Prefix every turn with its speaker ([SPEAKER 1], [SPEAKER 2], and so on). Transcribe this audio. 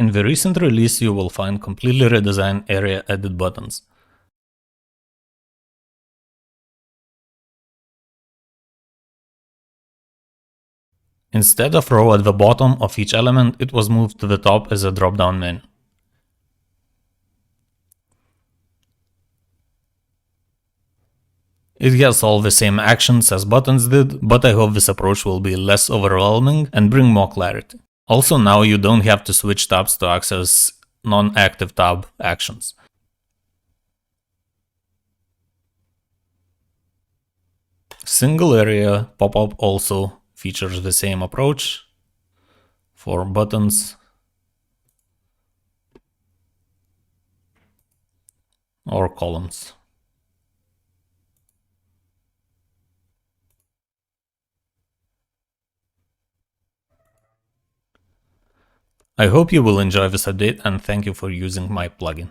[SPEAKER 1] In the recent release, you will find completely redesigned area edit buttons. Instead of row at the bottom of each element, it was moved to the top as a drop-down menu. It has all the same actions as buttons did, but I hope this approach will be less overwhelming and bring more clarity. Also, now you don't have to switch tabs to access non-active tab actions. Single area pop-up also features the same approach for buttons or columns. I hope you will enjoy this update and thank you for using my plugin.